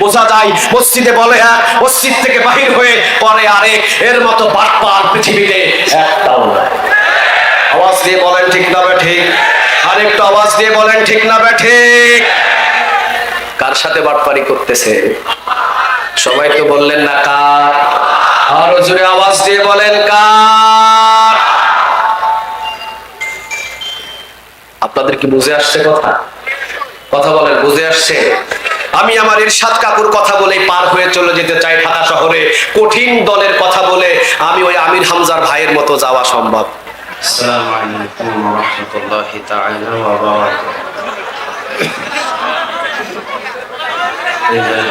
বোঝা যায় মসজিদে বলে এক, মসজিদ থেকে বাহির হয়ে পরে আরেক। এর মতো বাটপার পৃথিবীতে একটাও নাই। আওয়াজ দিয়ে বলেন ঠিক না ঠিক? আরেকটু আওয়াজ দিয়ে বলেন ঠিক না ঠিক? কার সাথে বাটপারি করতেছে? সবাই তো বললেন না কার? আরো জোরে আওয়াজ দিয়ে বলেন কার? আপনাদের কি বুঝে আসছে কথা? কথা বলেন, বুঝে আসছে? আমি আমার ইরশাদ কাকুর কথা বলে পার হয়ে চলে যেতে চাই ঢাকা শহরে। কঠিন দলের কথা বলে আমি ওই আমির হামজার ভাইয়ের মতো যাওয়া সম্ভব। আসসালামু আলাইকুম ওয়া রাহমাতুল্লাহি তাআলা ওয়া বারাকাতুহু। ইন্নাল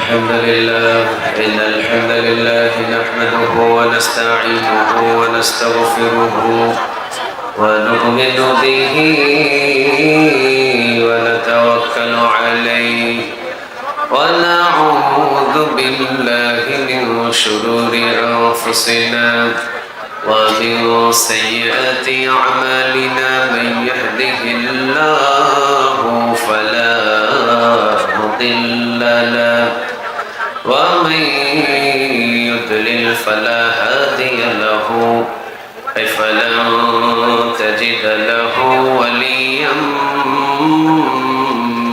হামদালিল্লাহি নাহমাদুহু ওয়া নাস্তাঈনুহু ওয়া নাস্তাগফিরুহু ওয়া নু'মিনু বিহি ওয়া নাতাওয়াক্কালু আলাইহি ওয়া না'উযু বিল্লাহি মিন শুরুরি আনফুসিনা ومن سيئات أعمالنا من يهده الله فلا مضل له ومن يضلل فلا هادي له فلن تجد له وليا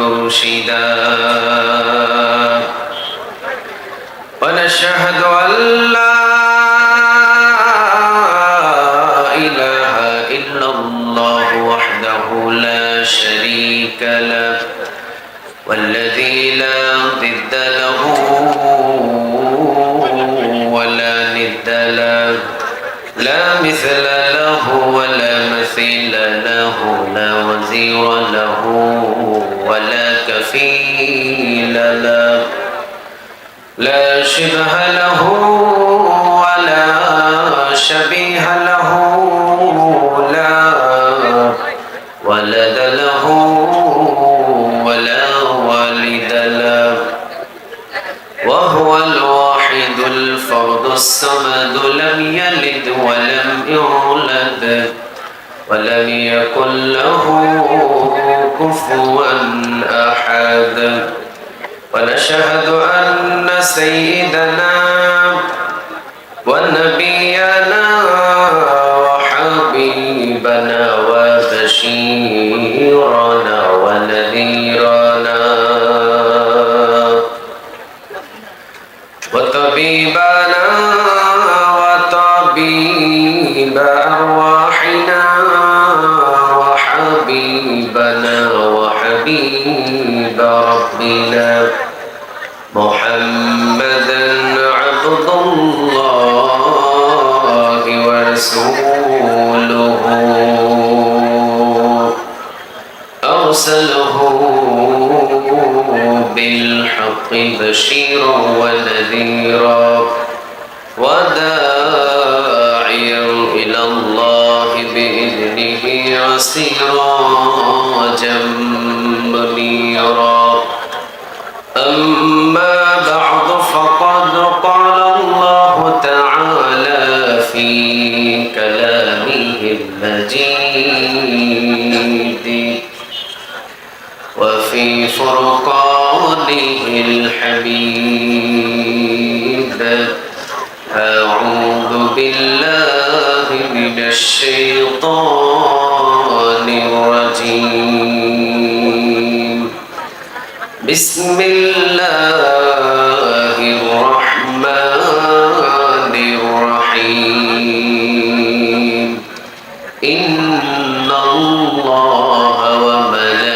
مرشدا ونشهد أن لا شريك له والذي لا ضد له ولا ند له لا مثل له ولا مثيل له لا وزير له ولا كفيل له لا شبه له ولا شبيه له لا ولد له ولا والد له وهو الواحد الفرد الصمد لم يلد ولم يولد ولم يكن له كفوا أحد ونشهد أن سيدنا ونبينا وحبيبنا وبشيرنا ونذيرنا وطبيبنا وطبيب أرواحنا وحبيبنا وحبيب ربنا محمدا عبد الله ورسوله أرسله بالحق بشيرا ونذيرا وداعيا إلى الله بإذنه وسراجا منيرا أما بعد فقد قال الله تعالى في كلامه المجيد وفي فرقانه الحميد أعوذ بالله من الشيطان الرجيم بسم الله الرحمن الرحيم إن الله وملائكته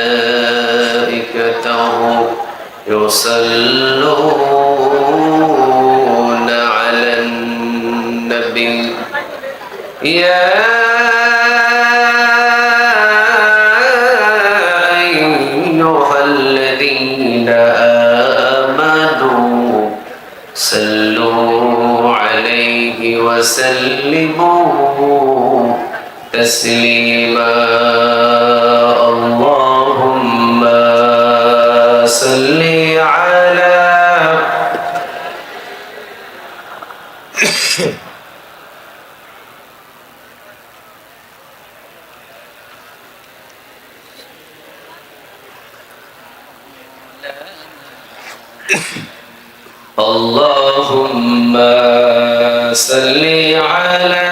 يصلون على النبي يا أيها الذين آمنوا صلوا عليه وسلموا تسليما اللهم صل على اللهم صل على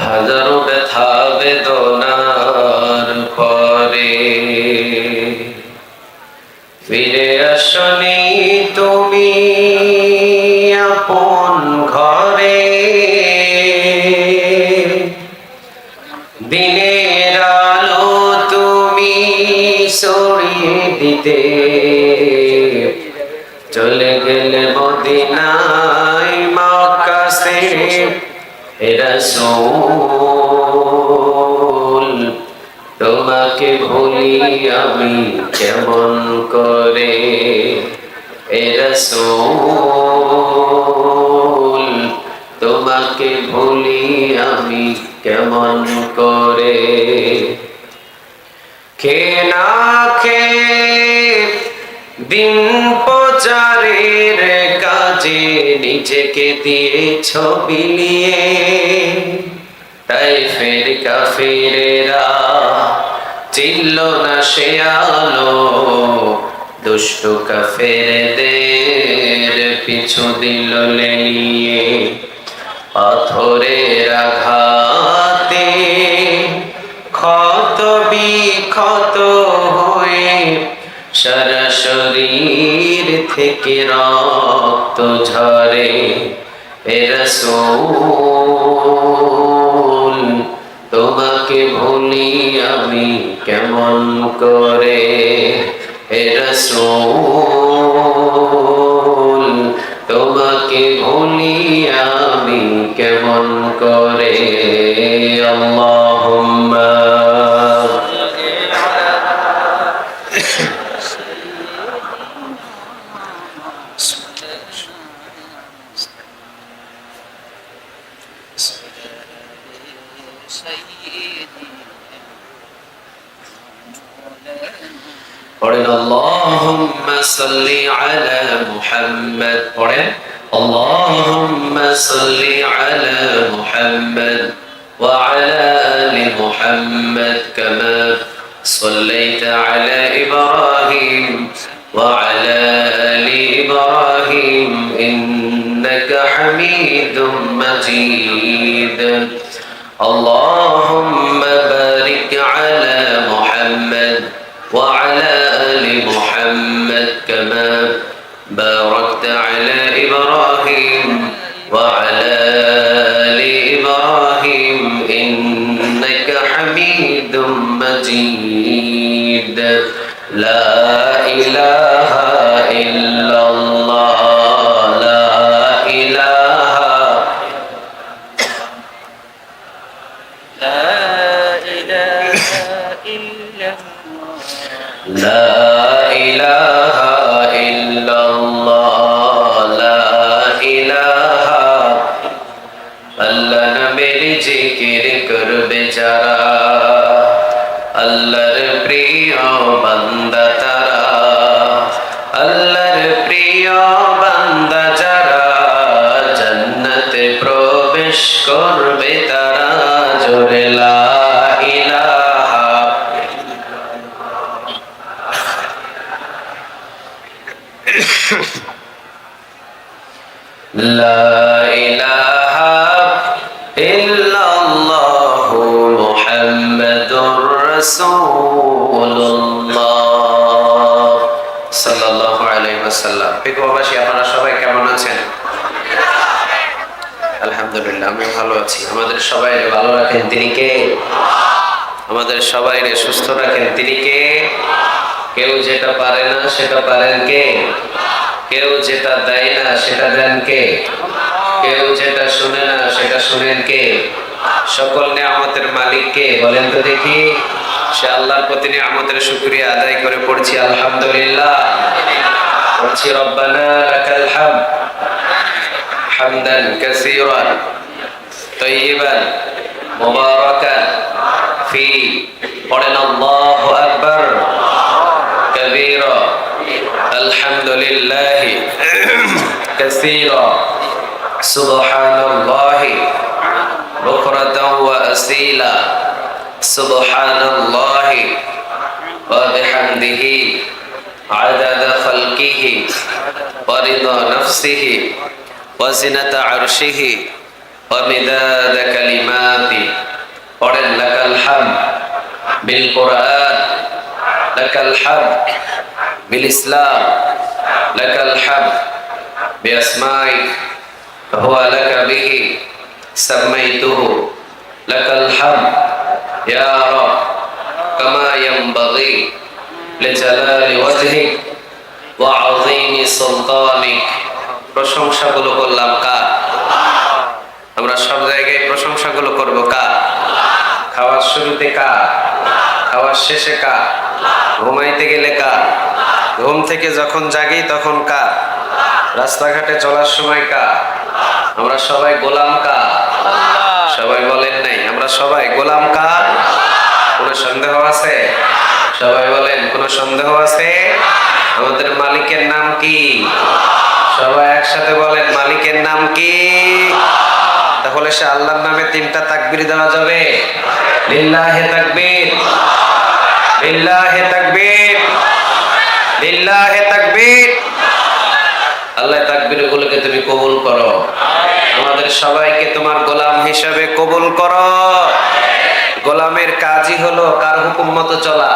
হাজারো ব্যথা বেদনার পরে ফিরে আসনি তুমি আপন ঘরে, দিনের আলো তুমি ছড়িয়ে দিতে চলে গেলে মদিনায় মক্কাতে। হে রাসূল তোমাকে ভুলি আমি কেমন করে, হে রাসূল তোমাকে ভুলি আমি কেমন করে। খে না খে দিন প্রচারের কাজে নিজেকে দিয়েছ বিলিয়ে, তাইফের কাফিরেরা চিনল না সে আলো, দুষ্ট কাফেরদের পিছু দিল লেলিয়ে। পাথরের আঘাতে ক্ষত বিক্ষত হয়ে সারা শরীর থেকে রক্ত ঝরে, হে রাসূল তোমাকে ভুলি আমি কেমন করে, হে রাসূল তোমাকে ভুলি আমি কেমন করে। আল্লাহুম্মা পড়েন আল্লাহুম্মা সাল্লি আলা মুহাম্মাদ, পড়েন আল্লাহুম্মা সাল্লি আলা মুহাম্মাদ ওয়া আলা আলি মুহাম্মাদ কামা সাল্লাইতা আলা ইব্রাহিম ওয়া আলা আলি ইব্রাহিম ইন্নাকা হামিদুম মাজিদ। আল্লাহুম্মা বারিক আলা মুহাম্মাদ وعلى آل محمد كما باركت على إبراهيم وعلى آل إبراهيم إنك حميد مجيد. لا إله إلا الله لا إله لا إله إلا لا إله إلا الله لا إله আল্লাহ নামের জিকির করবে যারা, আল্লাহর প্রিয় বান্দা তারা, আল্লাহর প্রিয় বান্দা যারা, জান্নাতে প্রবেশ করবে তারা। জোরে লা ইলাহা লা ইলাহা ইল্লাল্লাহু মুহাম্মাদুর রাসূলুল্লাহ সাল্লাল্লাহু আলাইহি ওয়াসাল্লাম। প্রিয়বাসী আপনারা সবাই কেমন আছেন? আলহামদুলিল্লাহ আমি ভালো আছি। আমাদের সবাই ভালো রাখেন তিনি কে? আমাদের সবাই সুস্থ রাখেন তিনি কে? কেউ যেটা পারে না সেটা পারেন কে? কেউ যেটা দেয় না সেটা দেন কে? কেউ যেটা শুনে না সেটা শুনেন কে? সকল নিয়ামতের মালিক কে বলেন তো দেখি? সে আল্লাহর প্রতি নিয়ামতের শুকরিয়া আদায় করে পড়ছি আলহামদুলিল্লাহ, পড়ছি রব্বানা লাকাল হামদ হামদান কাসীরান তাইয়িবান মুবারাকান ফি। পড়েন আল্লাহু আকবার কবীরা আলহামদুলিল্লাহি কাসীরা সুবহানাল্লাহি বুকরাতাও ওয়া আসীলা সুবহানাল্লাহি ওয়া বিহামদিহি আদাদা খালকিহি ওয়া রিদা নাফসিহি ওয়া জিনাতা আরশিহি ওয়া মিদাদা কালিমাতি পড়েন লাকাল হামদ বিল কুরআন লাকাল হামদ বিল ইসলাম লাকাল হামদ বিআসমাইক হুয়া লাকা বিহি সামাইতুহু লাকাল হামদ ইয়া রাব কামা ইয়ানবাগি লিজালালি ওয়াজহিক ওয়া আযীমি সুলতানিক। প্রশংসাগুলো করলাম কার? আমরা সব জায়গায় প্রশংসাগুলো করব কার? খাওয়ার শুরুতে কার? খাওয়ার শেষে কার? ঘুমাইতে গেলে কার? ঘুম থেকে যখন জাগি তখন কার? রাস্তাঘাটে চলার সময় কার? আমরা সবাই গোলাম কার? সবাই বলেন নাই আমরা সবাই গোলাম কার? কোনো সন্দেহ আছে? সবাই বলেন কোনো সন্দেহ আছে? আমাদের মালিকের নাম কি? সবাই একসাথে বলেন মালিকের নাম কি? তাহলে সে আল্লাহর নামে তিনটা তাকবীর দেওয়া যাবে। লিল্লাহি তাকবীর, লিল্লাহি তাকবীর, লিল্লাহি তাকবীর। আল্লাহ তাকবীরগুলোকে তুমি কবুল করো, আমাদের সবাইকে তোমার গোলাম হিসাবে কবুল করো। গোলামের কাজই হলো কার হুকুম মতো চলা?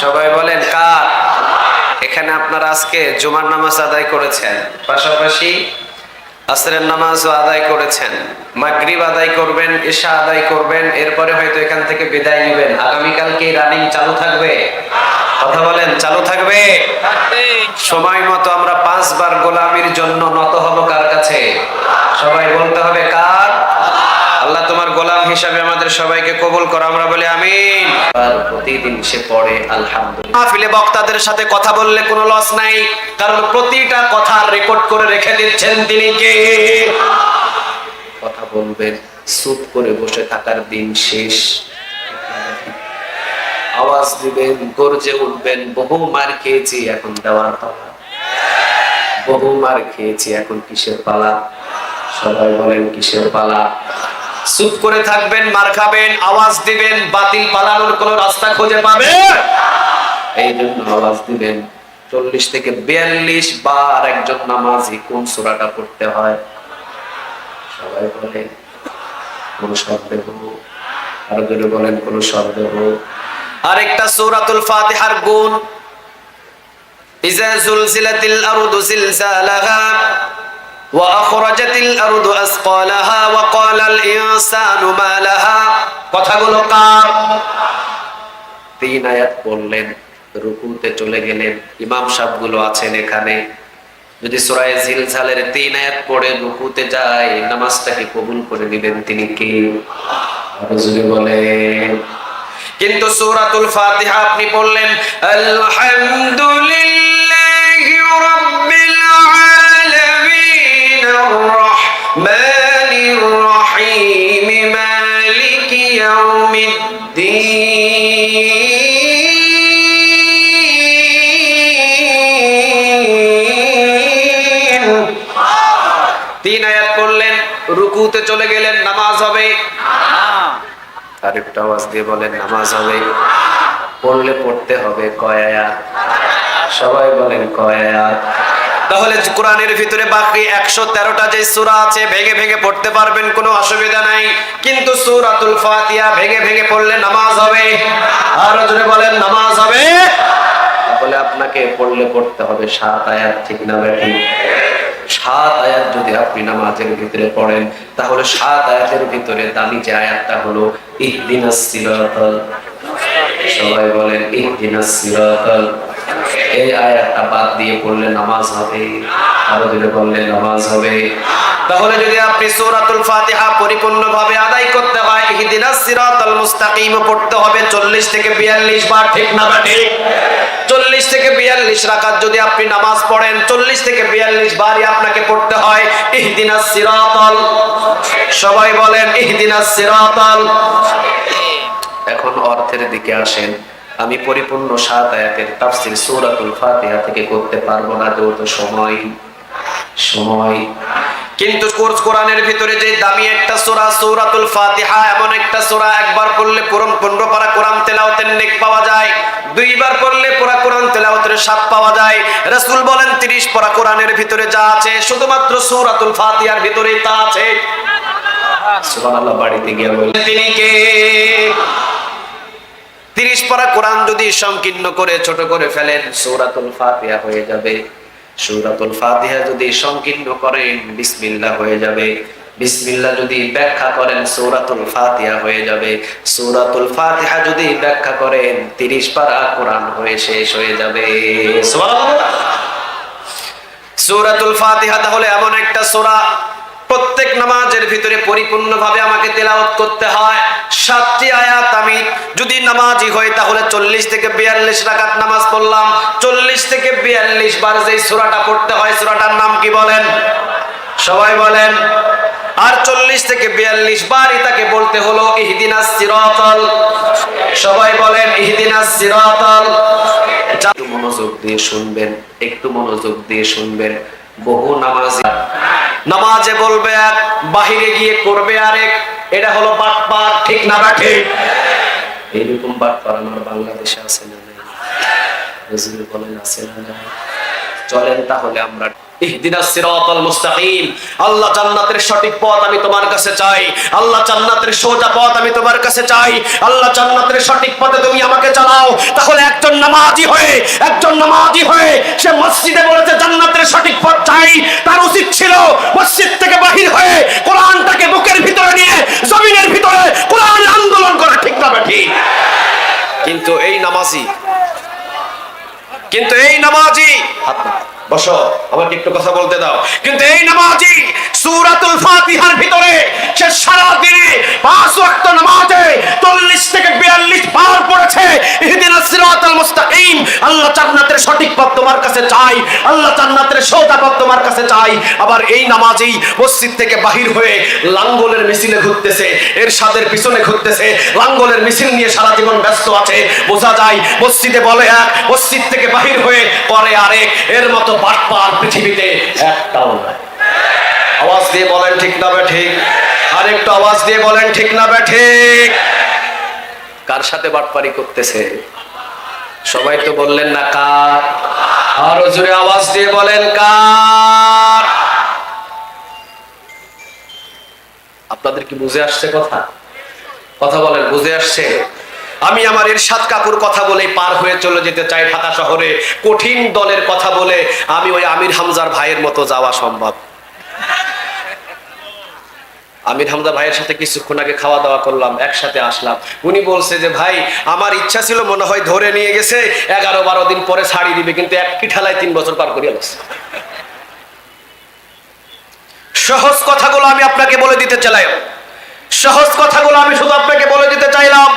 সবাই বলেন কার? এখানে আপনারা আজকে জুমার নামাজ আদায় করেছেন, পাশাপাশি আসরের নামাজও আদায় করেছেন, মাগরিব আদায় করবেন, ইশা আদায় করবেন, এরপরে হয়তো এখান থেকে বিদায় নেবেন। আগামীকাল কি রানিং চালু থাকবে? কথা বলেন চালু থাকবে? সময় মতো আমরা 5 বার গোলামির জন্য নত হব কার কাছে? সবাই বলতে হবে কার? আল্লাহ তোমার গোলাম হিসাবে আমাদের সবাইকে কবুল করো, আমরা বলি আমিন। আর প্রতিদিন সে পড়ে আলহামদুলিল্লাহ। মাহফিলে বক্তাদের সাথে কথা বললে কোনো লস নাই, কারণ প্রতিটা কথা রেকর্ড করে রেখে দিচ্ছেন তিনি কে? কথা বলবেন, চুপ করে বসে থাকার দিন শেষ। আওয়াজ দিবেন, গর্জে উঠবেন। বহু মার খেয়েছি, এখন দেওয়ার পালা। বহু মার খেয়েছি, এখন কিসের পালা? সবাই বলেন কিসের পালা? চুপ করে থাকবেন, মার খাবেন, আওয়াজ দিবেন, বাতিল পালানোর কোন রাস্তা খুঁজে পাবে। এই জন্য আওয়াজ দিবেন। 40 থেকে 42 বার একজন নামাজি কোন সূরাটা পড়তে হয়? সবাই বলেন কোন সন্দেহ? আরো জোরে বলেন কোন সন্দেহ? আরেকটা সূরাতুল ফাতিহার গুণ, ইজা জুলজিলাতিল আরদু জিলজালাহা ওয়া আখরাজাতিল আরদু আসকালাহা ওয়া ক্বালাল ইনসানু মা লাহা। কথাগুলো কার? 3 আয়াত পড়লেন, রুকুতে চলে গেলেন। ইমাম সাহেবগুলো আছেন এখানে, যদি সূরা জিলজালের 3 আয়াত পড়ে রুকুতে যায়, নামাজটাকে কবুল করে দিবেন তিনি কে? আরো জোরে বলেন। কিন্তু সূরাতুল ফাতিহা আপনি পড়লেন আলহামদুলিল্লাহি রাব্বিল আলামিন আর-রাহমানির রহিম মালিকি ইয়াউমিদ্দিন। 3 আয়াত পড়লেন, রুকুতে চলে গেলেন, নামাজ হবে? আরেকটা আওয়াজ দিয়ে বলেন নামাজ হবে? পড়লে পড়তে হবে কয় আয়াত? সবাই বলেন কয় আয়াত? তাহলে কোরআনের ভিতরে বাকি 113টা যে সূরা আছে ভেঙে ভেঙে পড়তে পারবেন, কোনো অসুবিধা নাই। কিন্তু সূরাতুল ফাতিহা ভেঙে ভেঙে পড়লে নামাজ হবে? আরো জোরে বলেন নামাজ হবে? তাহলে আপনাকে পড়লে পড়তে হবে 7 আয়াত, ঠিক না বেঠিক? 7 আয়াত যদি আপনি নামাজের ভিতরে পড়েন, তাহলে 7 আয়াতের ভিতরে দামি যে আয়াতটা হলো ইহদিনাস সিরাতাল। সবাই বলেন ইহদিনাস সিরাতাল। এই আয়াতটা বাদ দিয়ে পড়লে নামাজ হবে? আরো যদি বললে নামাজ হবে? তাহলে যদি আপনি সূরাতুল ফাতিহা পরিপূর্ণভাবে আদায় করতে হয়, ইহদিনাস সিরাতাল মুস্তাকিম পড়তে হবে 40 থেকে 42 বার, ঠিক না ঠিক? 40 থেকে 42 রাকাত যদি আপনি নামাজ পড়েন, 40 থেকে 42 বারই আপনাকে পড়তে হয় ইহদিনাস সিরাতাল। সবাই বলেন ইহদিনাস সিরাতাল। এখন অর্থের দিকে আসেন। আমি পরিপূর্ণ 7 আয়াতের তাফসীর সূরাতুল ফাতিহা থেকে করতে পারবো না, যেহেতু সময়। কিন্তু কোরআনের ভিতরে যে দামি একটা সূরা সূরাতুল ফাতিহা, এমন একটা সূরা একবার পড়লে পুরো 15 পারা কোরআন তেলাওয়াতের নেক পাওয়া যায়, দুইবার পড়লে পুরো কোরআন তেলাওয়াতের স্বাদ পাওয়া যায়। রাসূল বলেন 30 পারা কোরআনের ভিতরে যা আছে শুধুমাত্র সূরাতুল ফাতিহার ভিতরেই তা আছে। সুবহানাল্লাহ। বাড়িতে গিয়ে বলেন তিনি কে? 30 পারা কোরআন যদি সংকীর্ণ করে ছোট করে ফেলেন সূরাতুল ফাতিহা হয়ে যাবে। সূরাতুল ফাতিহা যদি সংকীর্ণ করেন বিসমিল্লাহ হয়ে যাবে। বিসমিল্লাহ যদি ব্যাখ্যা করেন সূরাতুল ফাতিহা হয়ে যাবে। সূরাতুল ফাতিহা যদি ব্যাখ্যা করেন 30 পারা কোরআন হয়ে শেষ হয়ে যাবে। সুবহানাল্লাহ। সূরাতুল ফাতিহা তাহলে এমন একটা সূরা প্রত্যেক নামাজের ভিতরে পরিপূর্ণভাবে আমাকে তেলাওয়াত করতে হয়। 7টি আয়াত আমি যদি নামাজি হই তাহলে 40 থেকে 42 রাকাত নামাজ পড়লাম। 40 থেকে 42 বার যেই সূরাটা পড়তে হয় সূরাটার নাম কি বলেন? সবাই বলেন। আর 40 থেকে 42 বারই তাকে বলতে হলো ইহদিনাস সিরাতাল। সবাই বলেন ইহদিনাস সিরাতাল। একটু মনোযোগ দিয়ে শুনবেন, একটু মনোযোগ দিয়ে শুনবেন। বহু নামাজে বলবে এক, বাহিরে গিয়ে করবে আরেক। এটা হলো বাটপার, ঠিক না বাটে? এইরকম বাটপার আমার বাংলাদেশে আছে না নাই? হুজুর বলেন আছে না নাই? চলেন তাহলে আমরা ইহদিনাস সিরাতাল মুস্তাকিম। আল্লাহ জান্নাতের সঠিক পথ আমি তোমার কাছে চাই। আল্লাহ জান্নাতের সোজা পথ আমি তোমার কাছে চাই। আল্লাহ জান্নাতের সঠিক পথে তুমি আমাকে চালাও। তাহলে একজন নামাজি হয়ে সে মসজিদে বলেছে জান্নাতের সঠিক পথ চাই, তার উচিত ছিল মসজিদ থেকে বাহির হয়ে কোরআনটাকে বুকের ভিতরে নিয়ে জমিনের ভিতরে কোরআন আন্দোলন করা, ঠিক না ঠিক? কিন্তু এই নামাজি বসো, আমাকে একটু কথা বলতে দাও। কিন্তু এই নামাজি সূরাতুল ফাতিহার ভিতরে সে সারা দিনে 5 ওয়াক্ত নামাজে 40 থেকে 42 বার পড়েছে ইহদিনাস সিরাতাল মুস্তাকিম। আল্লাহ জান্নাতের সঠিক পথ তোমার কাছে চাই, আল্লাহ জান্নাতের সোজা পথ তোমার কাছে চাই। আবার এই নামাজি মসজিদ থেকে বাহির হয়ে লাঙ্গলের মিছিলে ঘুরতেছে, এরশাদের পিছনে ঘুরতেছে, লাঙ্গলের মিছিল নিয়ে সারা জীবন ব্যস্ত আছে। বোঝা যায় মসজিদে বলে এক, মসজিদ থেকে বাহির হয়ে করে আরেক। এর মতো বাটপার পৃথিবীতে একটাও নাই। আওয়াজ দিয়ে বলেন ঠিক না ঠিক? আরেকটু আওয়াজ দিয়ে বলেন ঠিক না ঠিক? কার সাথে বাটপারি করতেছে? সবাই তো বললেন না কার? আরো জোরে আওয়াজ দিয়ে বলেন কার? আপনাদের কি বুঝে আসছে কথা বলেন, বুঝে আসছে? আমি আমার ইরশাদ কাকুর কথা বলে পার হয়ে চলে যেতে চাই ঢাকা শহরে। কঠিন দলের কথা বলে আমি ওই আমির হামজার ভাইয়ের মতো যাওয়া সম্ভব? আমির হামজা ভাইয়ের সাথে কিছুক্ষণ আগে খাওয়া দাওয়া করলাম, একসাথে আসলাম। উনি বলছে যে ভাই আমার ইচ্ছা ছিল মনে হয় ধরে নিয়ে গেছে 11-12 দিন পরে ছাড়ি দিবে, কিন্তু এক ঠালায় 3 বছর পার করিয়া গেছে। সহজ কথাগুলো আমি আপনাকে বলে দিতে চাইলাম। সহজ কথাগুলো আমি শুধু আপনাকে বলে দিতে চাইলাম।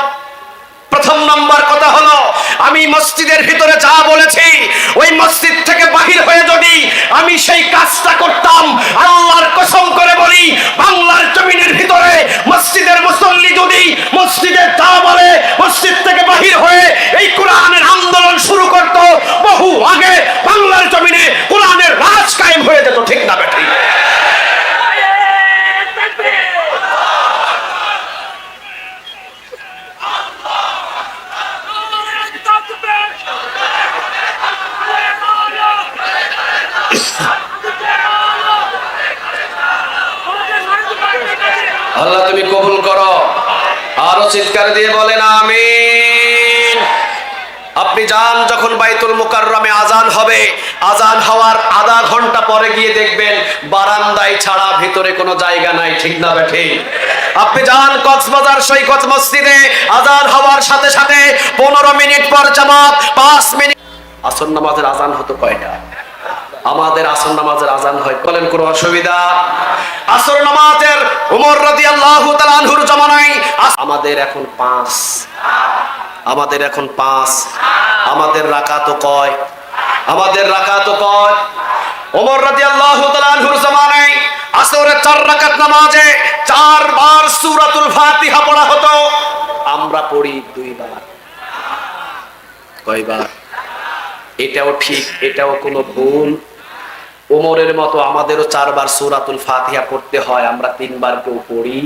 প্রথম নাম্বার কথা হলো, আমি মসজিদের ভিতরে যা বলেছি ওই মসজিদ থেকে বাহির হয়ে যদি আমি সেই কাজটা করতাম, আল্লাহর কসম করে বলি বাংলার জমিনের ভিতরে মসজিদের মুসল্লি যদি মসজিদে যা বলে মসজিদ থেকে বাহির হয়ে এই কোরআনের আন্দোলন শুরু করত, বহু আগে বাংলার জমিনে কোরআনের রাজ কায়েম হয়ে যেত, ঠিক না বেঠিক? আল্লাহ তুমি কবুল করো। আরো চিৎকার দিয়ে বলেন আমিন। আপনি যান যখন বাইতুল মুকাররমে আজান হবে, আজান হওয়ার আধা ঘন্টা পরে গিয়ে দেখবেন বারান্দায় ছাড়া ভিতরে কোনো জায়গা নাই, ঠিক না বেঠিক? আপনি যান কক্সবাজার সৈকত মসজিদে, আজান হওয়ার সাথে সাথে 15 মিনিট পর জামাত, 5 মিনিট। আসর নামাজের আজান হতো কয়টা? আমাদের আসর নামাজের আজান হয়, বলেন কোনো অসুবিধা? আসর নামাজের ওমর রাদিয়াল্লাহু তাআলা আনহুর জামানায় আমাদের এখন 5। আমাদের রাকাত কয়? ওমর রাদিয়াল্লাহু তাআলা আনহুর জামানায় আসরের 4 রাকাত নামাজে 4 বার সূরাতুল ফাতিহা পড়া হতো, আমরা পড়ি 2 বার। কয়বার? এটাও ঠিক, এটাও কোনো ভুল। ওমরের মতো আমাদেরও 4 বার সূরাতুল ফাতিহা পড়তে হয়, আমরা 3 বার কেউ পড়ি।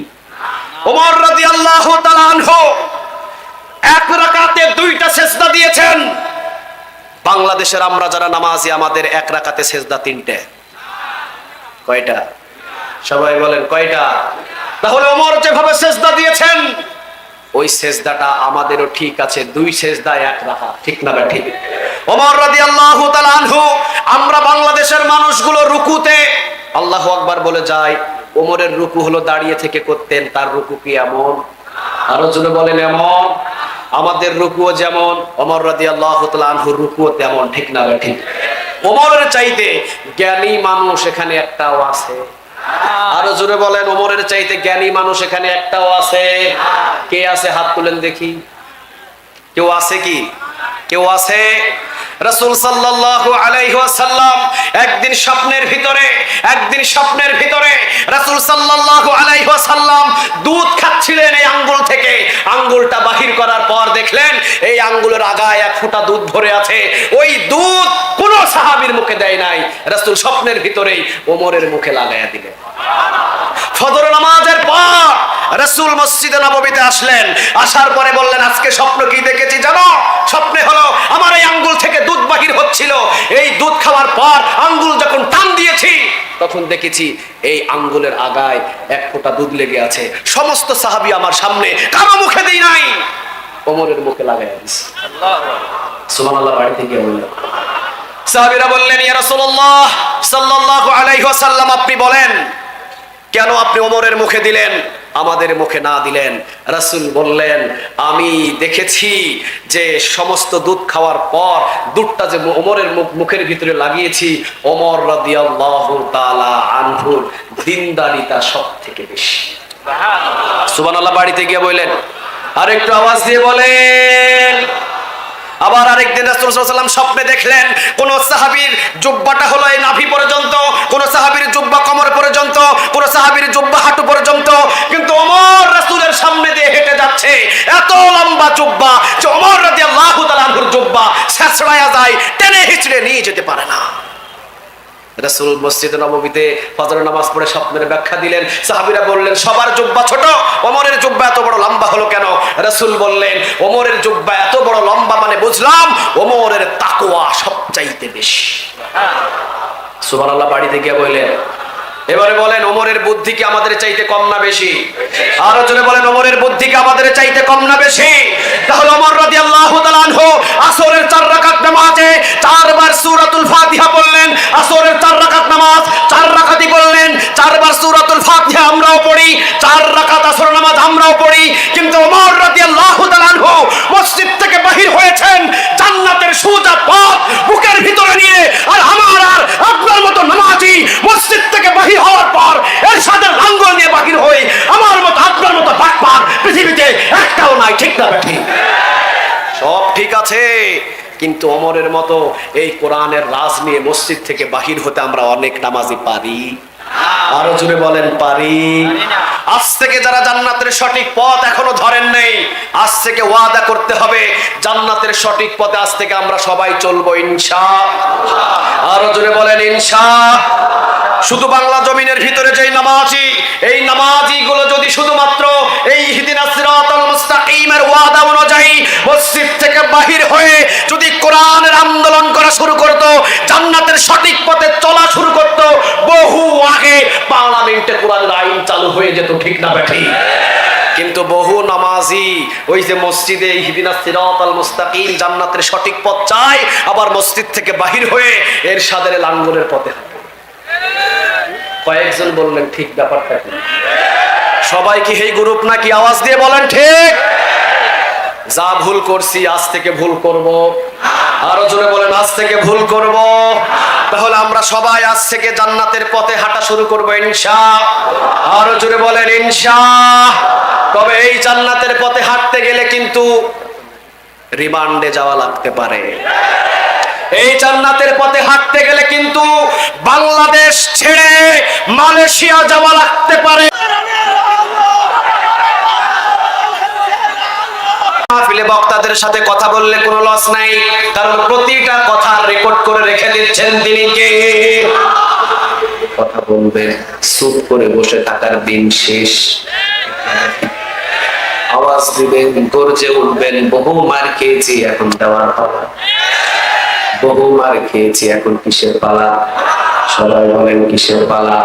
ওমর রাদিয়াল্লাহু তাআলা আনহু এক রাকাতে 2টা সিজদা দিয়েছেন। বাংলাদেশের আমরা যারা নামাজি, আমাদের এক রাকাতে সিজদা 3টে। কয়টা? সবাই বলেন কয়টা? তাহলে ওমর যেভাবে সিজদা দিয়েছেন ওই সিজদাটা আমাদেরও ঠিক আছে, 2 সিজদা 1 রাকাত, ঠিক না বা ঠিক? ওমর রাদিয়াল্লাহু তাআলা আনহু, আমরা বাংলাদেশের মানুষগুলো রুকুতে আল্লাহু আকবার বলে যায়, ওমরের রুকু হলো দাঁড়িয়ে থেকে করতেন, তার রুকু কি এমন? আরো জোরে বলেন এমন? আমাদের রুকুও যেমন ওমর রাদিয়াল্লাহু তাআলা আনহুর রুকুও তেমন, ঠিক না বা ঠিক? ওমরের চাইতে জ্ঞানী মানুষ এখানে একটাও আছে? আরো জোরে বলেন, ওমরের চাইতে জ্ঞানী মানুষ এখানে একটাও আছে? কে আছে? হাত তুলেন দেখি। কেউ আছে কি? কেউ আছে? রাসূল সাল্লাল্লাহু আলাইহি ওয়াসাল্লাম একদিন স্বপ্নের ভিতরে রাসূল সাল্লাল্লাহু আলাইহি ওয়াসাল্লাম দুধ খাচ্ছিলেন এই আঙ্গুল থেকে। আঙ্গুলটা বাহির করার পর দেখলেন এই আঙ্গুলের আগায় 1 ফোঁটা দুধ ভরে আছে। ওই দুধ কোন সাহাবীর মুখে দেয় নাই, রাসূল স্বপ্নের ভিতরেই ওমরের মুখে লাগায়া দিলেন। ফজর নামাজের পর রাসূল মসজিদে নববীতে আসলেন, আসার পরে বললেন, আজকে স্বপ্ন কি দেখেছি জানো? স্বপ্নে হলো আমার এই আঙ্গুল থেকে দুধ বাহির হচ্ছিল, এই দুধ খাওয়ার পর আঙ্গুল যখন টান দিয়েছি তখন দেখেছি এই আঙ্গুলের আগায় 1 ফোঁটা দুধ লেগে আছে। সমস্ত সাহাবী আমার সামনে, কারো মুখে দেই নাই, ওমরের মুখে লাগায়া দিয়েছি। সুবহানাল্লাহ। বাড়িতে গিয়ে বললেন, সাহাবীরা বললেন, ইয়া রাসূলুল্লাহ সাল্লাল্লাহু আলাইহি ওয়াসাল্লাম, আপনি বলেন কেন আপনি ওমরের মুখে দিলেন, আমাদের মুখে না দিলেন? রাসূল বললেন, আমি দেখেছি যে সমস্ত দুধ খাওয়ার পর দুধটা যে ওমরের মুখের ভিতরে লাগিয়েছি, ওমর রাদিয়াল্লাহু তাআলা আনহুর দিনদারিতা সবথেকে বেশি। সুবহানাল্লাহ। বাড়িতে গিয়ে বললেন, আর একটু আওয়াজ দিয়ে বলেন। আবার আরেকদিন রাসূল সাল্লাল্লাহু আলাইহি ওয়াসাল্লাম স্বপ্নে দেখলেন কোন সাহাবীর জুব্বাটা হলো এই নাভি পর্যন্ত, কোন সাহাবীর জুব্বা কোমর পর্যন্ত, কোন সাহাবীর জুব্বা হাঁটু পর্যন্ত, কিন্তু ওমর রাসূলের সামনে দিয়ে হেঁটে যাচ্ছে, এত লম্বা জুব্বা যে ওমর রাদিয়াল্লাহু তাআলা আনহুর জুব্বা ছেঁচড়ায়া যায়, টেনে হিচড়ে নিয়ে যেতে পারে না। রাসূল মসজিদে নববীতে ফজরের নামাজ পড়ে স্বপ্নের ব্যাখ্যা দিলেন। সাহাবীরা বললেন, সবার জুব্বা ছোট, ওমরের জুব্বা এত বড় লম্বা হলো কেন? রাসূল বললেন, ওমরের জুব্বা এত বড় লম্বা মানে বুঝলাম ওমরের তাকওয়া সবচাইতে বেশি। সুবহানাল্লাহ। বাড়িতে গিয়ে বললেন, এবারে বলেন, ওমরের বুদ্ধি কি আমাদের চাইতে কম না বেশি? আরো জোরে বলেন, ওমরের বুদ্ধি কি আমাদের চাইতে কম না বেশি? তাহলে ওমর রাদিয়াল্লাহু তাআলা আনহু আসরের 4 রাকাত নামাজে 4 বার সূরাতুল ফাতিহা পড়লেন। আসরের 4 রাকাত নামাজ 4 রাকাতই পড়লেন, 4 বার সূরাতুল ফাতিহা আমরাও পড়ি, 4 রাকাত আসর নামাজ আমরাও পড়ি। কিন্তু ওমর রাদিয়াল্লাহু তাআলা আনহু মসজিদ থেকে বাহির হয়েছেন জান্নাতের সোজা পথ বুকের ভিতরে নিয়ে, আর আমার আর আপনার মতো নামাজি মসজিদ থেকে বাহির হওয়ার পর এরশাদের লাঙ্গল নিয়ে বাহির হই, আমার মতো আপনার মতো বাটপার পৃথিবীতে একটাও নাই, ঠিক না ঠিক? সব ঠিক আছে, কিন্তু ওমরের মতো এই কোরআনের রাজ নিয়ে মসজিদ থেকে বাহির হতে আমরা অনেক নামাজি পারি? আরো জোরে বলেন, পারি? আজ থেকে যারা জান্নাতের সঠিক পথ এখনো ধরেন নেই, আজ থেকে ওয়াদা করতে হবে জান্নাতের সঠিক পথে আজ থেকে আমরা সবাই চলবো ইনশাআল্লাহ। আরো জোরে বলেন ইনশাআল্লাহ। শুধু বাংলা জমিনের ভিতরে যেই নামাজি, এই নামাজি গুলো যদি শুধুমাত্র এই ইহদিনাস সিরাতাল মুস্তাকিমের ওয়াদা অনুযায়ী মসজিদ থেকে বাহির হয়ে যদি কোরআনের আন্দোলন করা শুরু করত, জান্নাতের সঠিক পথে চলা শুরু করত, বহু আগে পার্লামেন্টে কোরআনের আইন চালু হয়ে যেত, ঠিক না ঠিক? কিন্তু বহু নামাজি ওই যে মসজিদে ইহদিনাস সিরাতাল মুস্তাকিম জান্নাতের সঠিক পথ চায়, আবার মসজিদ থেকে বাহির হয়ে এরশাদের লাঙ্গলের পথে হাঁটে। কয়েকজন বললেন ঠিক, ব্যাপারটা কি? সবাই কি এই গ্রুপ নাকি? আওয়াজ দিয়ে বলেন ঠিক। যা ভুল করছি আজ থেকে ভুল করব, আরো জোরে বলেন আজ থেকে ভুল করব। তাহলে আমরা সবাই আজ থেকে জান্নাতের পথে হাঁটা শুরু করব ইনশাআল্লাহ। আরো জোরে বলেন ইনশাআল্লাহ। তবে এই জান্নাতের পথে হাঁটতে গেলে কিন্তু রিমান্ডে যাওয়া লাগতে পারে। এই জান্নাতের পথে হাঁটতে গেলে কিন্তু বাংলাদেশ ছেড়ে মালয়েশিয়া যাওয়া লাগতে পারে। মাহফিলে বক্তাদের সাথে কথা বললে কোনো লস নাই, কারণ প্রতিটা কথা রেকর্ড করে রেখে দিচ্ছেন তিনি কে? কথা বলবেন, চুপ করে বসে থাকার দিন শেষ। আওয়াজ দিবেন, গর্জে উঠবেন। বহু মার খেয়েছি, এখন দেওয়ার পালা। বহু মার খেয়েছি, এখন কিসের পালা? সবাই বলেন কিসের পালা?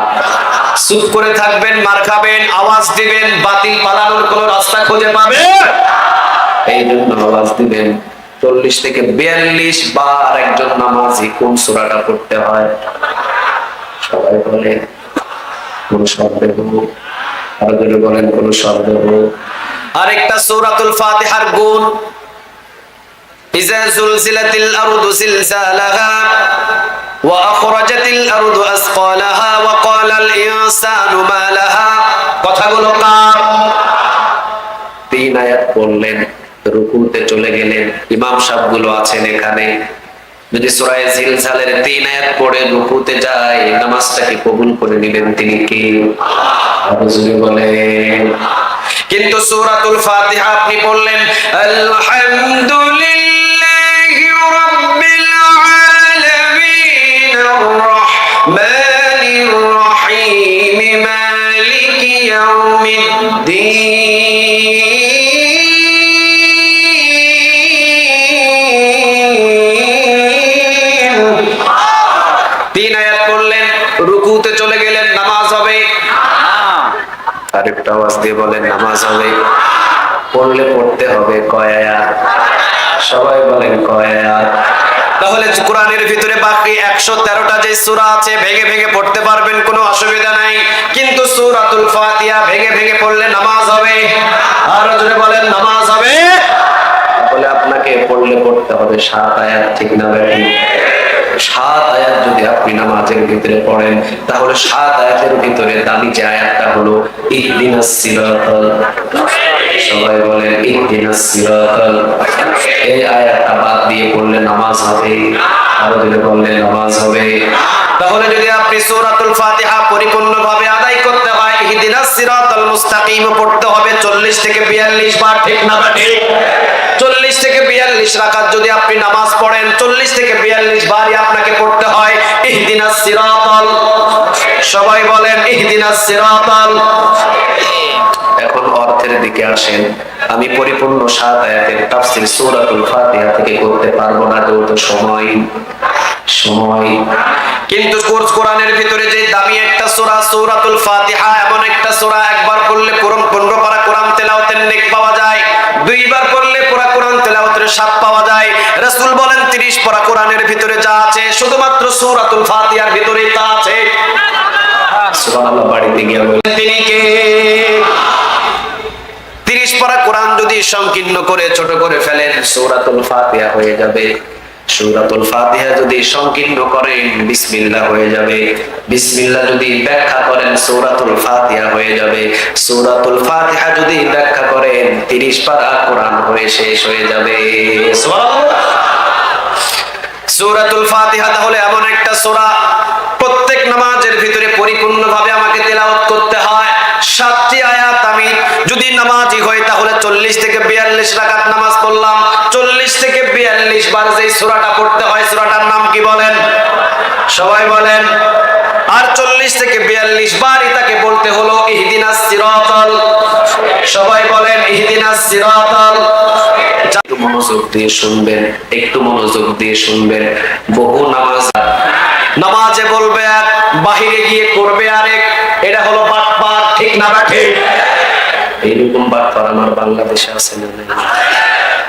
চুপ করে থাকবেন, মার খাবেন, আওয়াজ দিবেন, বাতিল পালানোর কোন রাস্তা খুঁজে পাবে। এই জন্য আওয়াজ দিবেন। 40 থেকে 42 বার একজন নামাজি কোন সূরাটা পড়তে হয়? সবাই বলে কোন শব্দ হোক, আর যদি বলেন কোন শব্দ হোক। আরেকটা সূরাতুল ফাতিহার গুণ, ইজা জুলজিলাতিল আরদু জিলজালাহা ওয়া আখরাজাতিল আরদু আসকালাহা ওয়া ক্বালাল ইনসানু মা লাহা। কথাগুলো কার? 3 আয়াত পড়লেন, রুকুতে চলে গেলেন। ইমাম সাহেবগুলো আছেন এখানে, যদি সূরা জিলজালের 3 আয়াত পড়ে রুকুতে যায়, নামাজটাকে কবুল করে নেবেন তিনি কে? আরো যদি বলেন। কিন্তু সূরাতুল ফাতিহা আপনি পড়লেন আলহামদুলিল্লাহি রাব্বিল আলামিন আর রাহমানির রহিম মালিকি ইয়াউমিদ্দিন। 3 আয়াত পড়লেন, রুকুতে চলে গেলেন, নামাজ হবে? আরেকটা আওয়াজ দিয়ে বলেন নামাজ হবে। পড়লে পড়তে হবে কয় আয়াত? সবাই বলেন কয় আয়াত? তাহলে কোরআনের ভিতরে বাকি 113টা যে সূরা আছে ভেঙে ভেঙে পড়তে পারবেন, কোনো অসুবিধা নাই। কিন্তু সূরাতুল ফাতিহা ভেঙে ভেঙে পড়লে নামাজ হবে? আর জোরে বলেন নামাজ হবে? তাহলে আপনাকে পড়লে পড়তে হবে 7 আয়াত, ঠিক না ভাই? 7 আয়াত যদি আপনি নামাজের ভিতরে পড়েন, তাহলে 7 আয়াতের ভিতরে দামি যে আয়াতটা হলো ইহদিনাস সিরাতাল, সবাই বলেন ইহদিনাস সিরাতাল। এই আয়াতটা বাদ দিয়ে পড়লে নামাজ হবে? আরো যদি বললে নামাজ হবে? তাহলে যদি আপনি সূরাতুল ফাতিহা পরিপূর্ণভাবে আদায় করতে হয়, ইহদিনাস সিরাতাল মুস্তাকিম পড়তে হবে 40 থেকে 42 বার, ঠিক না ঠিক? 40 থেকে 42 রাকাত যদি আপনি নামাজ পড়েন, 40 থেকে 42 বারই আপনাকে পড়তে হয় ইহদিনাস সিরাতাল। সবাই বলেন ইহদিনাস সিরাতাল। এখন অর্থের দিকে আসেন। আমি পরিপূর্ণ 7 আয়াতের তাফসীর সূরাতুল ফাতিহা থেকে করতে পারবো না, যেহেতু সময়। কিন্তু কোরআনের ভিতরে যে দামি একটা সূরা সূরাতুল ফাতিহা, এমন একটা সূরা একবার পড়লে পুরো 15 পারা কোরআন তেলাওয়াতের নেক পাওয়া যায়, 2 বার পড়লে পুরো কোরআন তেলাওয়াতের স্বাদ পাওয়া যায়। রাসূল বলেন 30 পারা কোরআনের ভিতরে যা আছে শুধুমাত্র সূরাতুল ফাতিহার ভিতরেই তা আছে। সুবহানাল্লাহ। বাড়িতে গিয়ে বলেন তিনি কে? 30 পারা কোরআন যদি সংকীর্ণ করে ছোট করে ফেলেন, সূরাতুল ফাতিহা হয়ে যাবে। সূরাতুল ফাতিহা যদি সংকীর্ণ করেন, বিসমিল্লাহ হয়ে যাবে। বিসমিল্লাহ যদি ব্যাখ্যা করেন, সূরাতুল ফাতিহা হয়ে যাবে। সূরাতুল ফাতিহা যদি ব্যাখ্যা করেন, 30 পারা কোরআন হয়ে শেষ হয়ে যাবে। সুবহানাল্লাহ। সূরাতুল ফাতিহা তাহলে এমন একটা সূরা, প্রত্যেক নামাজের ভিতরে পরিপূর্ণভাবে আমাকে তেলাওয়াত করতে হয়। 7টি আয়াত আমি যদি নামাজি হই, তাহলে 40 থেকে 42 রাকাত নামাজ পড়লাম। 40 থেকে 42 বার যে সূরাটা পড়তে হয়, সূরাটার নাম কি বলেন? সবাই বলেন। আর 40 থেকে 42 বারই তাকে বলতে হলো ইহদিনাস সিরাতাল। সবাই বলেন ইহদিনাস সিরাতাল। একটু মনোযোগ দিয়ে শুনবেন, একটু মনোযোগ দিয়ে শুনবেন। বহু নামাজে বলবে এক, বাহিরে গিয়ে করবে আরেক। এটা হলো বাটপার, ঠিক না ঠিক? এইরকম বাটপার আমার বাংলাদেশে আছে না নাই?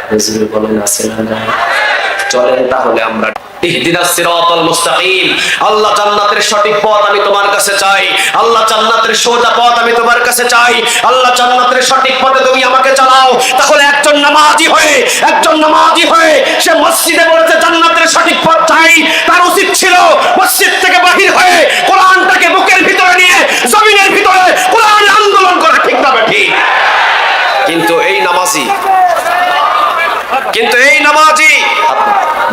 হুজুর বলেন আছে না নাই? চলেন তাহলে আমরা ইহদিনাস সিরাতাল মুস্তাকিম। আল্লাহ জান্নাতের সঠিক পথ আমি তোমার কাছে চাই। আল্লাহ জান্নাতের সোজা পথ আমি তোমার কাছে চাই। আল্লাহ জান্নাতের সঠিক পথে তুমি আমাকে চালাও। তাহলে একজন নামাজি হয়ে সে মসজিদে বলেছে জান্নাতের সঠিক পথ চাই, তার উচিত ছিল মসজিদ থেকে বাহির হয়ে কোরআনটাকে বুকের ভিতরে নিয়ে জমিনের ভিতরে কোরআন আন্দোলন করা, ঠিক না ঠিক? কিন্তু এই নামাজি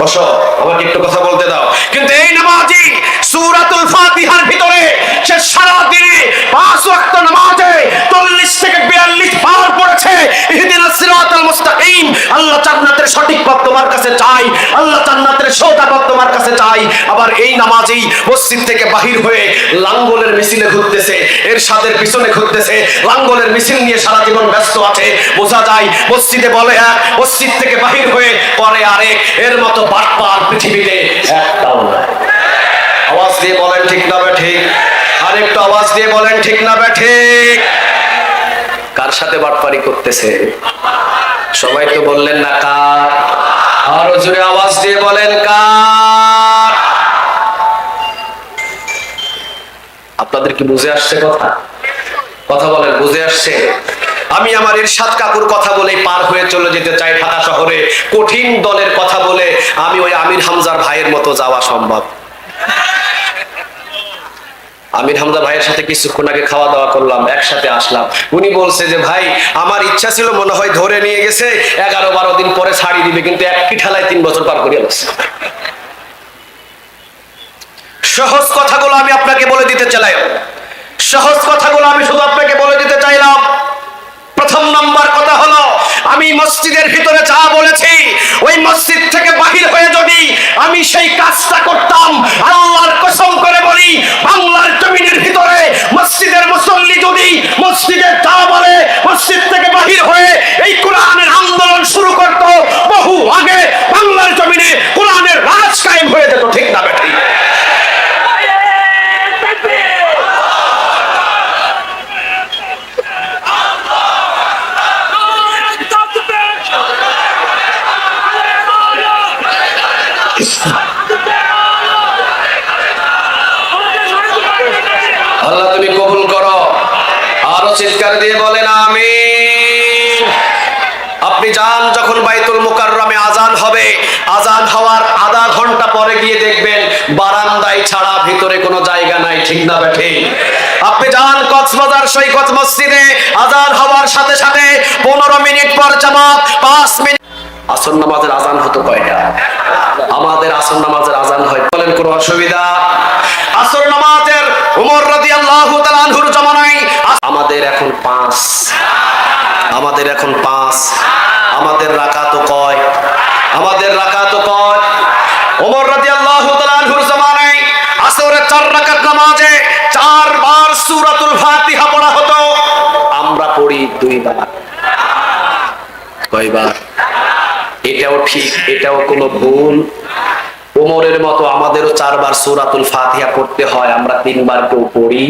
বসো, আমাকে একটু কথা বলতে দাও। কিন্তু এই নামাজি সূরাতুল ফাতিহার ভিতরে সে সারা দিনে 5 ওয়াক্ত নামাজে 40 থেকে 42 বার পড়েছে ইহদিনাস সিরাতাল মুস্তাকিম। আল্লাহ কাছে চাই, আবার এই নামাজেই মসজিদ থেকে বাহির হয়ে লাঙ্গলের মিছিলে ঘুরতেছে, এরশাদের পিছনে ঘুরতেছে, লাঙ্গলের মিছিল নিয়ে সারা জীবন ব্যস্ত আছে। বোঝা যায় মসজিদে বলে এক, মসজিদ থেকে বাহির হয়ে করে আরেক। এর মতো বাটপার পৃথিবীতে একটাও নাই। আওয়াজ দিয়ে বলেন ঠিক না ঠিক? আরেকটু আওয়াজ দিয়ে বলেন ঠিক না ঠিক? কার সাথে বাটপারি করতেছে? সবাই তো বললেন না কার? আরো জোরে আওয়াজ দিয়ে বলেন কার? আপনাদের কি বুঝে আসছে কথা? কথা বলেন, বুঝে আসছে? আমি আমার ইরশাদ কাকুর কথা বলে পার হয়ে চলে যেতে চাই ঢাকা শহরে। কঠিন দলের কথা বলে আমি ওই আমির হামজার ভাইয়ের মতো যাওয়া সম্ভব? আমির হামজা ভাইয়ের সাথে কিছুক্ষণ আগে খাওয়া দাওয়া করলাম, একসাথে আসলাম। উনি বলছে যে ভাই আমার ইচ্ছা ছিল, মনে হয় ধরে নিয়ে গেছে 11-12 দিন পরে ছাড়ি দিবে, কিন্তু একটি ঠেলায় 3 বছর পার করিয়া গেছে। সহজ কথাগুলো আমি আপনাকে বলে দিতে চাইলাম, সহজ কথাগুলো আমি শুধু আপনাকে বলে দিতে চাইলাম। প্রথম নাম্বার কথা হলো, আমি মসজিদের ভিতরে যা বলেছি, ওই মসজিদ থেকে বাহির হয়ে যদি আমি সেই কাজটা করতাম, আল্লাহর কসম করে বলি, বাংলার জমিনের ভিতরে মসজিদের মুসল্লি যদি মসজিদে যা বলে মসজিদ থেকে বাহির হয়ে এই কোরআনের আন্দোলন শুরু করত, বহু আগে বাংলার জমিনে কোরআনের রাজ কায়েম হয়ে যেত। ঠিক না বেঠিক? আল্লাহ তুমি কবুল করো। আরো চিৎকার দিয়ে বলেন আমিন। আপনি যান যখন বাইতুল মুকাররমে আজান হবে, আজান হওয়ার আধা ঘন্টা পরে গিয়ে দেখবেন বারান্দায় ছাড়া ভিতরে কোনো জায়গা নাই। ঠিক না বেঠিক? আপনি যান কক্সবাজার সৈকত মসজিদে, আজান হওয়ার সাথে সাথে 15 মিনিট পর জামাত, 5 মিনিট। আসর নামাজের আজান হতো কয়টা? আমাদের আসর নামাজের আজান হয়, বলেন কোনো অসুবিধা? আসর নামাজের ওমর রাদিয়াল্লাহু তাআলা আনহুর জামানায় আমাদের এখন 5, আমাদের এখন 5। আমাদের রাকাত কয়? আমাদের রাকাত কয়? ওমর রাদিয়াল্লাহু তাআলা আনহুর জামানায় আসরের 4 রাকাত নামাজে 4 বার সূরাতুল ফাতিহা পড়া হতো, আমরা পড়ি 2 বার। কয়বার? এটাও ঠিক, এটাও কোনো ভুল? ওমরের মতো আমাদেরও 4 বার সূরাতুল ফাতিহা পড়তে হয়, আমরা 3 বার কেউ পড়ি।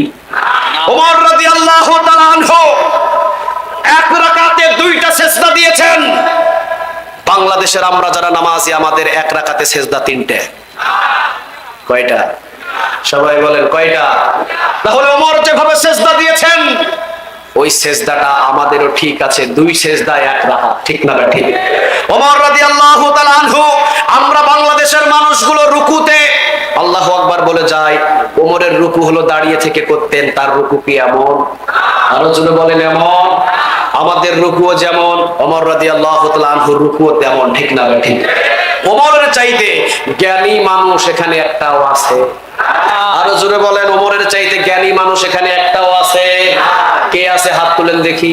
ওমর রাদিয়াল্লাহু তাআলা আনহু এক রাকাতে 2টা সিজদা দিয়েছেন। বাংলাদেশের আমরা যারা নামাজি, আমাদের এক রাকাতে সিজদা 3টে। কয়টা? সবাই বলেন কয়টা? তাহলে ওমর যেভাবে সিজদা দিয়েছেন, ওই সিজদাটা আমাদেরও ঠিক আছে, 2 সিজদা 1 রাকাত। ঠিক না ঠিক? ওমর রাদিয়াল্লাহু তাআলা আনহু, আমরা বাংলাদেশের মানুষগুলো রুকুতে আল্লাহু আকবার বলে যায়, ওমরের রুকু হলো দাঁড়িয়ে থেকে করতেন। তার রুকু কি এমন? আরো জোরে বলেন এমন? আমাদের রুকুও যেমন, ওমর রাদিয়াল্লাহু তাআলা আনহুর রুকুও তেমন। ঠিক না ঠিক? ওমরের চাইতে জ্ঞানী মানুষ এখানে একটাও আছে? আরো জোরে বলেন, ওমরের চাইতে জ্ঞানী মানুষ এখানে একটাও আছে? কে আছে? হাত তুলেন দেখি।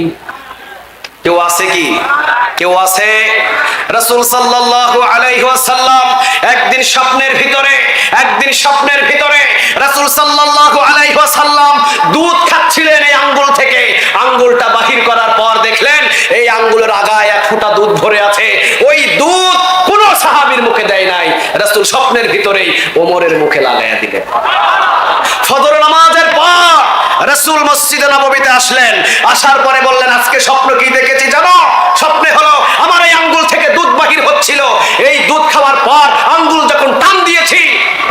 কেউ আছে কি? কেউ আছে? রাসূল সাল্লাল্লাহু আলাইহি ওয়াসাল্লাম একদিন স্বপ্নের ভিতরে রাসূল সাল্লাল্লাহু আলাইহি ওয়াসাল্লাম দুধ খাচ্ছিলেন এই আঙ্গুল থেকে। আঙ্গুলটা বাহির করার পর দেখলেন এই আঙ্গুলের আগায় 1 ফোঁটা দুধ ভরে আছে। ওই দুধ কোন সাহাবীর মুখে দেয় নাই, রাসূল স্বপ্নের ভিতরেই ওমরের মুখে লাগায়া দিলেন। ফজর নামাজের পর রাসূল মসজিদে নববীতে আসলেন, আসার পরে বললেন, আজকে স্বপ্ন কি দেখেছি জানো? স্বপ্নে হলো আমার এই আঙ্গুল থেকে দুধ বাহির হচ্ছিল, এই দুধ খাওয়ার পর আঙ্গুল যখন টান দিয়েছি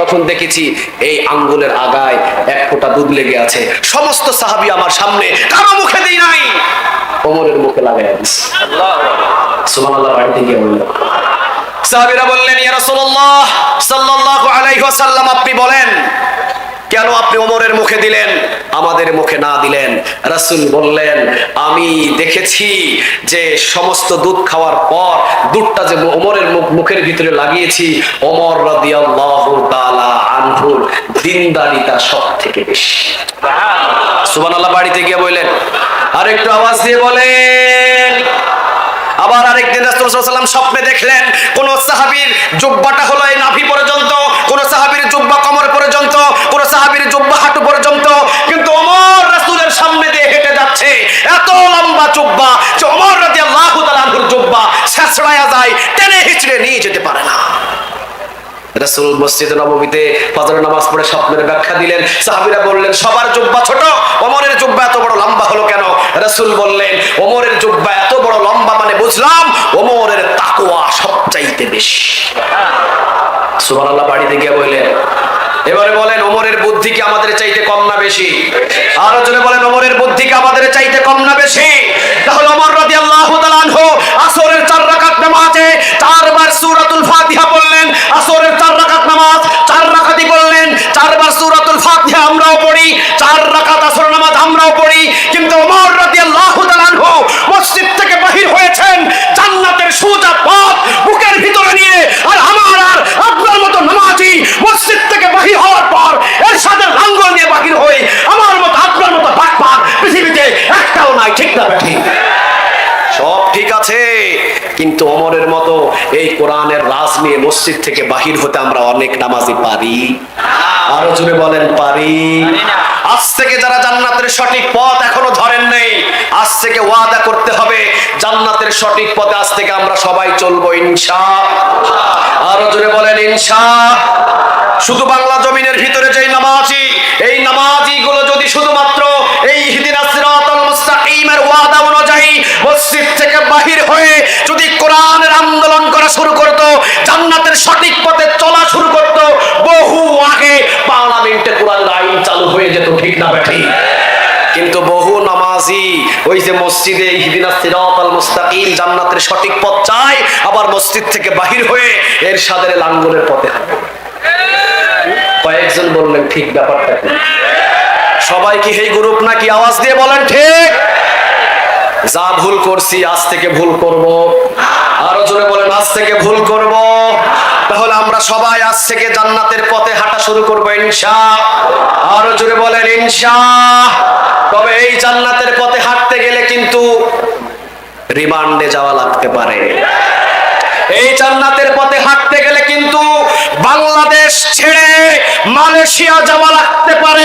তখন দেখেছি এই আঙ্গুলের আগায় 1 ফোঁটা দুধ লেগে আছে। সমস্ত সাহাবী আমার সামনে, কারো মুখে দেই নাই, ওমরের মুখে লাগায়া দিয়েছি। সুবহানাল্লাহ। বাড়িতে গিয়ে বললেন, সাহাবীরা বললেন, ইয়া রাসূলুল্লাহ সাল্লাল্লাহু আলাইহি ওয়াসাল্লাম, আপনি বলেন কেন আপনি ওমরের মুখে দিলেন, আমাদের মুখে না দিলেন? রাসূল বললেন, আমি দেখেছি যে সমস্ত দুধ খাওয়ার পর দুধটা যে ওমরের মুখের ভিতরে লাগিয়েছি, ওমর রাদিয়াল্লাহু তাআলা আনহুর দিনদারিতা সব থেকে বেশি। সুবহানাল্লাহ। বাড়িতে গিয়ে বললেন, আর একটু আওয়াজ দিয়ে বলেন, আবার আরেকদিন রাসূল সাল্লাল্লাহু আলাইহি ওয়াসাল্লাম স্বপ্নে দেখলেন কোন সাহাবীর জুব্বাটা হলো এই নাভি পর্যন্ত, কোন সাহাবীর জুব্বা কোমর পর্যন্ত, কোন সাহাবীর জুব্বা হাঁটু পর্যন্ত, কিন্তু ওমর রাসূলের সামনে দিয়ে হেঁটে যাচ্ছে, এত লম্বা জুব্বা যে ওমর রাদিয়াল্লাহু তাআলা আনহুর জুব্বা ছেঁচড়ায়া যায়, টেনে হিচড়ে নিয়ে যেতে পারে না। রাসূল মসজিদে নববীতে ফজরের নামাজ পড়ে স্বপ্নের ব্যাখ্যা দিলেন। সাহাবীরা বললেন সবার জুব্বা ছোট, ওমরের জুব্বা এত বড় লম্বা হলো কেন? রাসূল বললেন ওমরের জুব্বা এত বড় লম্বা মানে বুঝলাম ওমরের তাকওয়া সবচাইতে বেশি। সুবহানাল্লাহ বাড়িতে গিয়ে বললেন। এবারে বলেন ওমরের বুদ্ধি কি আমাদের চাইতে কম না বেশি? আরো জোরে বলেন ওমরের বুদ্ধি কি আমাদের চাইতে কম না বেশি? তাহলে ওমর রাদিয়াল্লাহু তাআলা আনহু আসরের 4 রাকাত নামাজে 4 বার সূরাতুল ফাতিহা পড়লেন। আসরের 4 রাকাত নামাজ 4 রাকাতই পড়লেন, 4 বার সূরাতুল ফাতিহা আমরাও পড়ি, 4 রাকাত আসর নামাজ আমরাও পড়ি, কিন্তু ওমর রাদিয়াল্লাহু তাআলা আনহু মসজিদ থেকে বাহির হয়েছেন জান্নাতের সোজা পথ বুকের ভিতরে নিয়ে। আর আমার আর আপনার মতো নামাজি মসজিদ থেকে বাহির হওয়ার পর এর সাথে লাঙ্গল নিয়ে বাহির হই, আমার মতো আপনার মতো বাটপার পৃথিবীতে একটাও নাই, ঠিক না ঠিক? সব ঠিক আছে, কিন্তু ওমরের মতো এই কোরআনের রাজ নিয়ে মসজিদ থেকে বাহির হতে আমরা অনেক নামাজি পারি? আরো জোরে বলেন পারি? আজ থেকে যারা জান্নাতের সঠিক পথ এখনো ধরেন নেই, আজ থেকে ওয়াদা করতে হবে জান্নাতের সঠিক পথে আজ থেকে আমরা সবাই চলবো ইনশাআল্লাহ। আরো জোরে বলেন ইনশাআল্লাহ। শুধু বাংলা জমিনের ভিতরে যেই নামাজি, এই নামাজি গুলো যদি শুধুমাত্র এই ইহদিনাস সিরাতাল মুস্তাকিমের ওয়াদা অনুযায়ী মসজিদ থেকে বাহির হয়ে যদি কোরআনের আন্দোলন করা শুরু করত, জান্নাতের সঠিক পথে চলা শুরু করত, বহু আগে পার্লামেন্টে কোরআনের আইন চালু হয়ে যেত, ঠিক না ঠিক? কিন্তু বহু নামাজি ওই যে মসজিদে ইহদিনাস সিরাতাল মুস্তাকিম জান্নাতের সঠিক পথ চায়, আবার মসজিদ থেকে বাহির হয়ে এর সাদরে লাঙ্গলের পথে হাঁটে। কয়েকজন বললেন ঠিক, ব্যাপারটা কি? সবাই কি এই গ্রুপ নাকি? আওয়াজ দিয়ে বলেন ঠিক। যা ভুল করছি আজ থেকে ভুল করব, আরো জোরে বলেন আজ থেকে ভুল করব। তাহলে আমরা সবাই আজ থেকে জান্নাতের পথে হাঁটা শুরু করবো ইনশাআল্লাহ। আরো জোরে বলেন ইনশাআল্লাহ। তবে এই জান্নাতের পথে হাঁটতে গেলে কিন্তু রিমান্ডে যাওয়া লাগতে পারে। এই জান্নাতের পথে হাঁটতে গেলে কিন্তু বাংলাদেশ ছেড়ে মালয়েশিয়া যাওয়া লাগতে পারে।